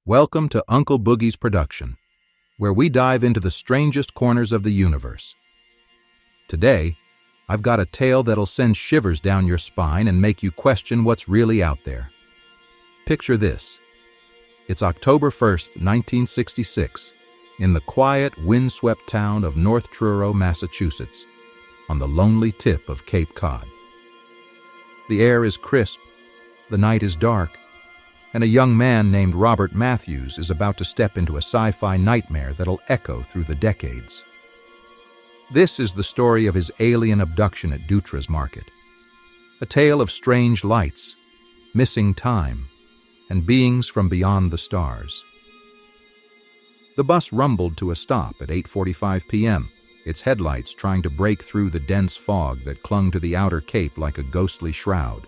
Welcome to Uncle Boogie's Production, where we dive into the strangest corners of the universe. Today, I've got a tale that'll send shivers down your spine and make you question what's really out there. Picture this. It's October 1st, 1966, in the quiet, windswept town of North Truro, Massachusetts, on the lonely tip of Cape Cod. The air is crisp, the night is dark, and a young man named Robert Mathews is about to step into a sci-fi nightmare that'll echo through the decades. This is the story of his alien abduction at Dutra's market, a tale of strange lights, missing time, and beings from beyond the stars. The bus rumbled to a stop at 8:45 p.m., its headlights trying to break through the dense fog that clung to the outer cape like a ghostly shroud.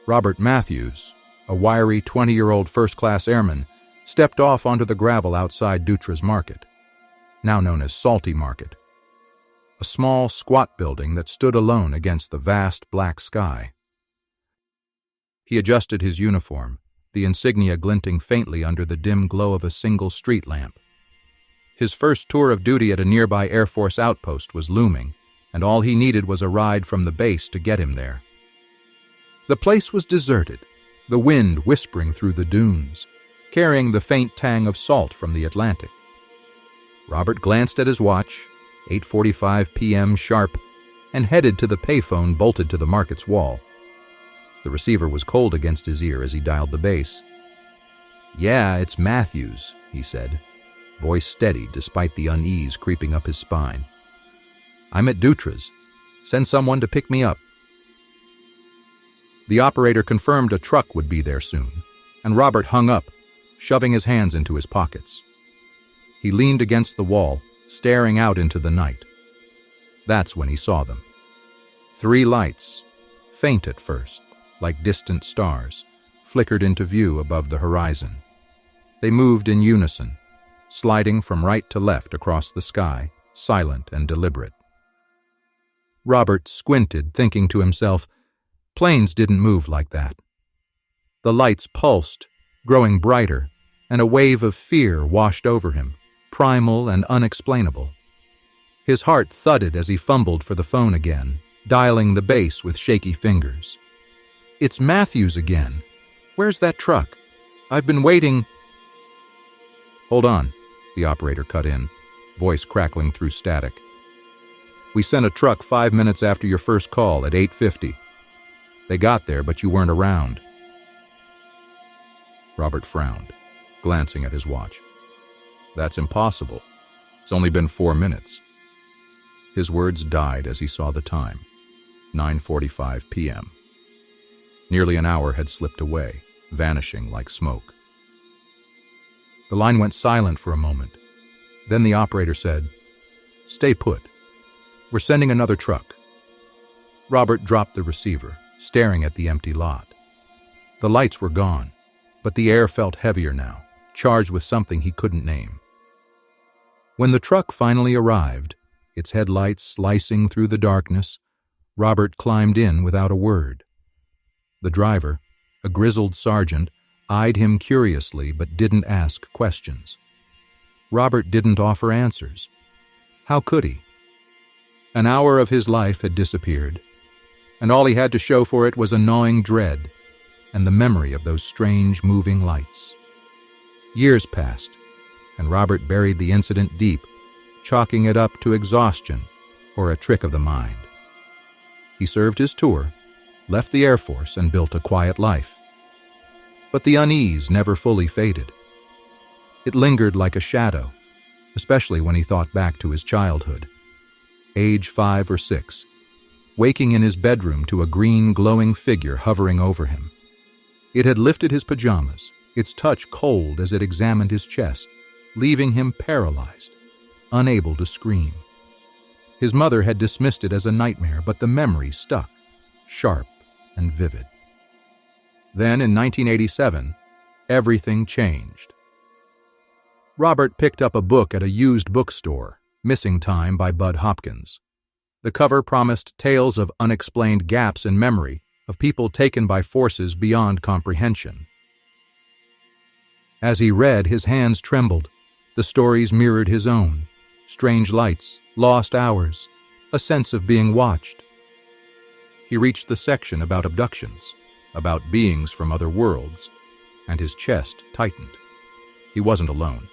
Robert Mathews, a wiry 20-year-old first-class airman, stepped off onto the gravel outside Dutra's market, now known as Salty Market, a small, squat building that stood alone against the vast black sky. He adjusted his uniform, the insignia glinting faintly under the dim glow of a single street lamp. His first tour of duty at a nearby Air Force outpost was looming, and all he needed was a ride from the base to get him there. The place was deserted, the wind whispering through the dunes, carrying the faint tang of salt from the Atlantic. Robert glanced at his watch, 8:45 p.m. sharp, and headed to the payphone bolted to the market's wall. The receiver was cold against his ear as he dialed the base. "Yeah, it's Mathews," he said, voice steady despite the unease creeping up his spine. "I'm at Dutra's. Send someone to pick me up." The operator confirmed a truck would be there soon, and Robert hung up, shoving his hands into his pockets. He leaned against the wall, staring out into the night. That's when he saw them. 3 lights, faint at first, like distant stars, flickered into view above the horizon. They moved in unison, sliding from right to left across the sky, silent and deliberate. Robert squinted, thinking to himself, planes didn't move like that. The lights pulsed, growing brighter, and a wave of fear washed over him, primal and unexplainable. His heart thudded as he fumbled for the phone again, dialing the base with shaky fingers. "It's Mathews again. Where's that truck? I've been waiting." "Hold on," the operator cut in, voice crackling through static. "We sent a truck 5 minutes after your first call at 8:50. They got there, but you weren't around." Robert frowned, glancing at his watch. "That's impossible. It's only been 4 minutes. His words died as he saw the time, 9:45 p.m. Nearly an hour had slipped away, vanishing like smoke. The line went silent for a moment. Then the operator said, "Stay put. We're sending another truck." Robert dropped the receiver, staring at the empty lot. The lights were gone, but the air felt heavier now, charged with something he couldn't name. When the truck finally arrived, its headlights slicing through the darkness, Robert climbed in without a word. The driver, a grizzled sergeant, eyed him curiously but didn't ask questions. Robert didn't offer answers. How could he? An hour of his life had disappeared, and all he had to show for it was a gnawing dread and the memory of those strange moving lights. Years passed, and Robert buried the incident deep, chalking it up to exhaustion or a trick of the mind. He served his tour, left the Air Force, and built a quiet life. But the unease never fully faded. It lingered like a shadow, especially when he thought back to his childhood. Age 5 or 6, waking in his bedroom to a green, glowing figure hovering over him. It had lifted his pajamas, its touch cold as it examined his chest, leaving him paralyzed, unable to scream. His mother had dismissed it as a nightmare, but the memory stuck, sharp and vivid. Then, in 1987, everything changed. Robert picked up a book at a used bookstore, Missing Time by Bud Hopkins. The cover promised tales of unexplained gaps in memory of people taken by forces beyond comprehension. As he read, his hands trembled. The stories mirrored his own. Strange lights, lost hours, a sense of being watched. He reached the section about abductions, about beings from other worlds, and his chest tightened. He wasn't alone.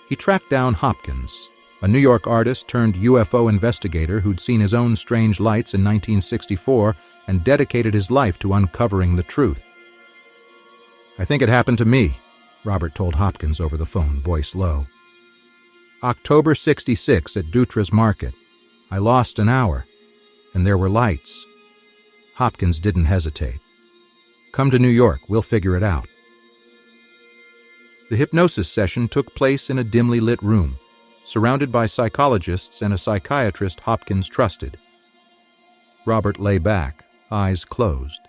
He tracked down Hopkins, a New York artist turned UFO investigator who'd seen his own strange lights in 1964 and dedicated his life to uncovering the truth. "I think it happened to me," Robert told Hopkins over the phone, voice low. "October 66 at Dutra's market. I lost an hour, and there were lights." Hopkins didn't hesitate. "Come to New York, we'll figure it out." The hypnosis session took place in a dimly lit room, surrounded by psychologists and a psychiatrist Hopkins trusted. Robert lay back, eyes closed,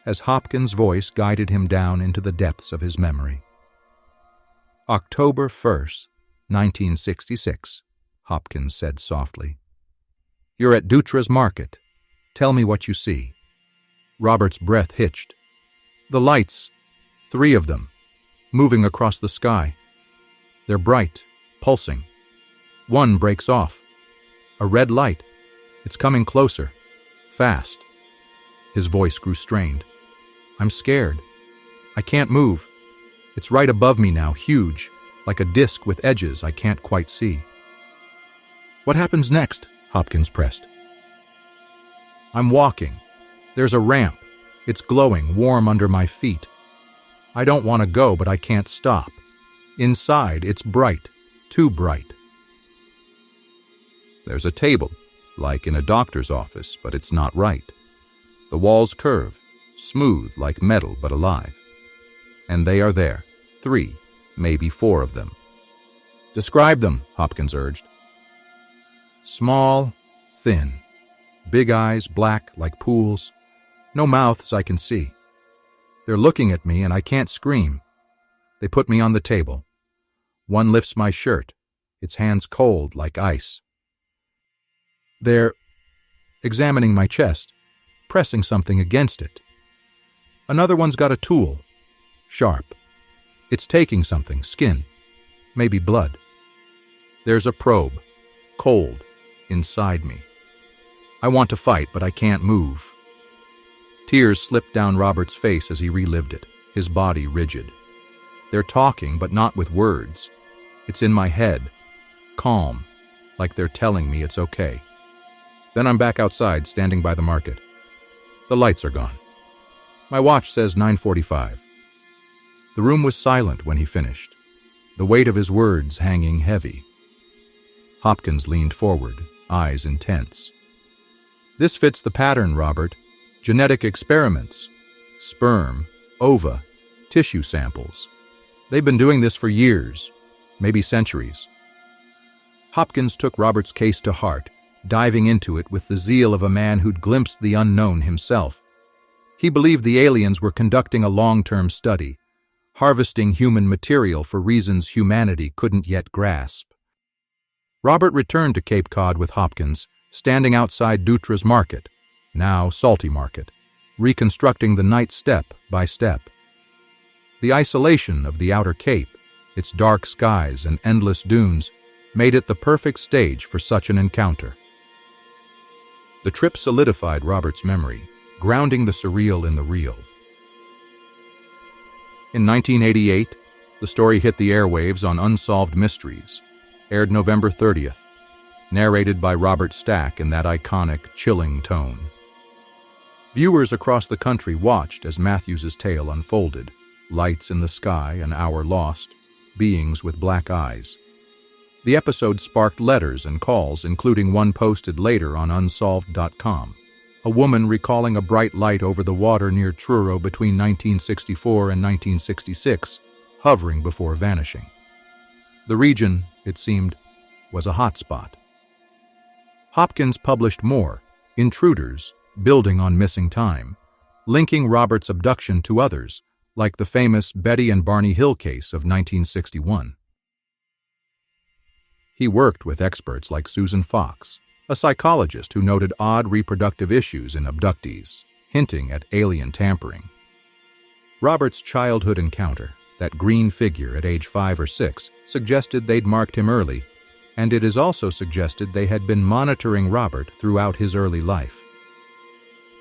as Hopkins' voice guided him down into the depths of his memory. "October 1st, 1966, Hopkins said softly. "You're at Dutra's market. Tell me what you see." Robert's breath hitched. "The lights, 3 of them, moving across the sky. They're bright, pulsing. One breaks off. A red light. It's coming closer. Fast." His voice grew strained. "I'm scared. I can't move. It's right above me now, huge, like a disc with edges I can't quite see." "What happens next?" Hopkins pressed. "I'm walking. There's a ramp. It's glowing, warm under my feet. I don't want to go, but I can't stop. Inside, it's bright, too bright. There's a table, like in a doctor's office, but it's not right. The walls curve, smooth like metal but alive. And they are there, 3, maybe 4 of them." "Describe them," Hopkins urged. "Small, thin, big eyes, black like pools, no mouths I can see. They're looking at me and I can't scream. They put me on the table. One lifts my shirt, its hands cold like ice. They're examining my chest, pressing something against it. Another one's got a tool, sharp. It's taking something, skin, maybe blood. There's a probe, cold, inside me. I want to fight, but I can't move." Tears slipped down Robert's face as he relived it, his body rigid. "They're talking, but not with words. It's in my head, calm, like they're telling me it's okay." Then I'm back outside, standing by the market. The lights are gone. My watch says 9:45. The room was silent when he finished, the weight of his words hanging heavy. Hopkins leaned forward, eyes intense. "This fits the pattern, Robert. Genetic experiments. Sperm, ova, tissue samples. They've been doing this for years, maybe centuries." Hopkins took Robert's case to heart, diving into it with the zeal of a man who'd glimpsed the unknown himself. He believed the aliens were conducting a long-term study, harvesting human material for reasons humanity couldn't yet grasp. Robert returned to Cape Cod with Hopkins, standing outside Dutra's market, now Salty Market, reconstructing the night step by step. The isolation of the outer Cape, its dark skies and endless dunes, made it the perfect stage for such an encounter. The trip solidified Robert's memory, grounding the surreal in the real. In 1988, the story hit the airwaves on Unsolved Mysteries, aired November 30th, narrated by Robert Stack in that iconic, chilling tone. Viewers across the country watched as Mathews' tale unfolded, lights in the sky, an hour lost, beings with black eyes. The episode sparked letters and calls, including one posted later on unsolved.com. A woman recalling a bright light over the water near Truro between 1964 and 1966, hovering before vanishing. The region, it seemed, was a hot spot. Hopkins published more, Intruders, building on missing time, linking Robert's abduction to others, like the famous Betty and Barney Hill case of 1961. He worked with experts like Susan Fox, a psychologist who noted odd reproductive issues in abductees, hinting at alien tampering. Robert's childhood encounter, That green figure at age 5 or 6 suggested they'd marked him early, and it is also suggested they had been monitoring Robert throughout his early life.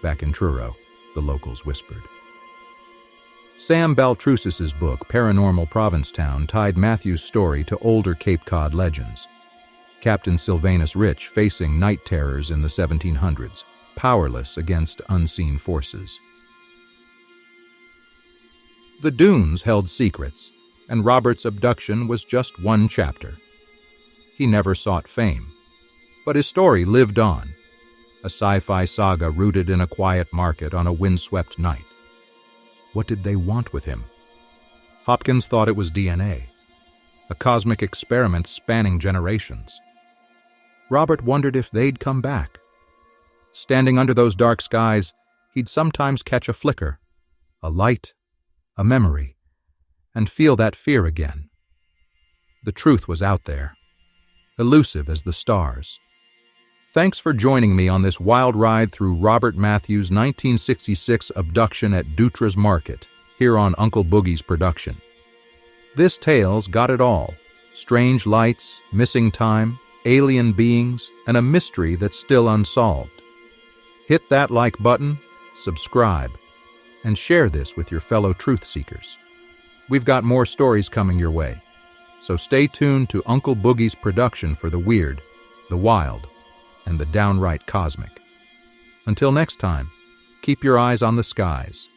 Back in Truro, the locals whispered. Sam Baltrusis' book, Paranormal Provincetown, tied Mathews' story to older Cape Cod legends. Captain Sylvanus Rich facing night terrors in the 1700s, powerless against unseen forces. The dunes held secrets, and Robert's abduction was just one chapter. He never sought fame, but his story lived on, a sci-fi saga rooted in a quiet market on a windswept night. What did they want with him? Hopkins thought it was DNA, a cosmic experiment spanning generations. Robert wondered if they'd come back. Standing under those dark skies, he'd sometimes catch a flicker, a light, a memory, and feel that fear again. The truth was out there, elusive as the stars. Thanks for joining me on this wild ride through Robert Mathews' 1966 abduction at Dutra's Market, here on Uncle Boogie's production. This tale's got it all: strange lights, missing time, alien beings, and a mystery that's still unsolved. Hit that like button, subscribe, and share this with your fellow truth seekers. We've got more stories coming your way, so stay tuned to Uncle Boogie's production for the weird, the wild, and the downright cosmic. Until next time, keep your eyes on the skies